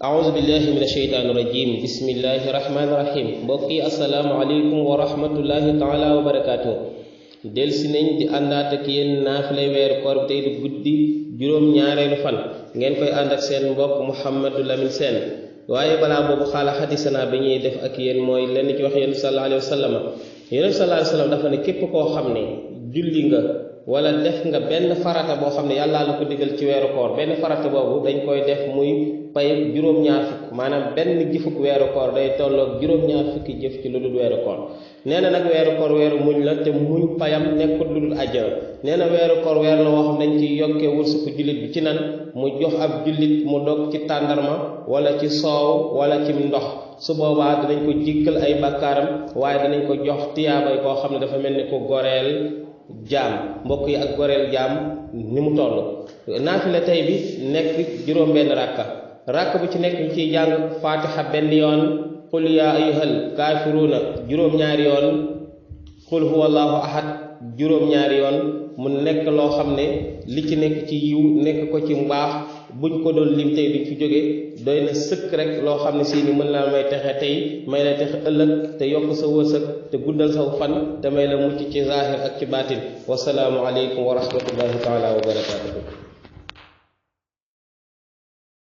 أعوذ بالله من الشيطان الرجيم بسم الله الرحمن الرحيم mbokki assalaamu aleykum wa rahmatullahi taala wa barakaatu delsi nañ di àndaat ak yéen naafilay weeru koor bi tey di guddi juróom-ñaareelu fan ngeen koy ànd ak seen mbokk Mouhamadou Lamine Sène waaye balaa boobu xaala xadisana bi ñuy def ak yéen mooy lenn ci wax yéen sallallahu alayhi wa sallam yéen sallallahu alayhi wa sallam dafa ne képp koo xam ne julli nga wala def nga benn farata boo xam ne yàllaa la ko digal ci weeru koor benn farata boobu dañ koy def muy pay juróom-ñaar fukk maanaam benn jëfuk weeru koor day tolloog juróom-ñaar fukki jëf ci lu dul weeru koor nee na nag weeru koor weeru muñ la te muñ payam nekkul lu dul àjjana nee na weeru koor weer la woo xam dañ ci yokkee wërsëgu jullit bi ci nan mu jox ab jullit mu dog ci tàndarma wala ci soow wala ci ndox su boobaa dinañ ko jéggal ay bàkkaaram waaye dinañ ko jox tiyaabay koo xam ne dafa mel ni ko goreel jaam mbokk yi ak goreel jaam ni mu toll naafila tey bi nekk juróom-benn rakka bu ci nekk ñu ciy jàng fatiha benn yoon qul yaa ayyuhal kaafiruuna juróom-ñaari yoon qul huwallahu ahad juróom-ñaari yoon mu nekk loo xam ne li ci nekk ci yiw nekk ko ci mbaax buñ ko doon lim tey duñ fi jóge doy na sëkk rek loo xam ne si ni mën naa may texe tey may la texe ëllëg te yokk sa wërsëg te guddal sa fan te may la mucc ci zaahir ak ci baatin wasalaamu aleykum wa rahmatullahi taala wa barakatuhu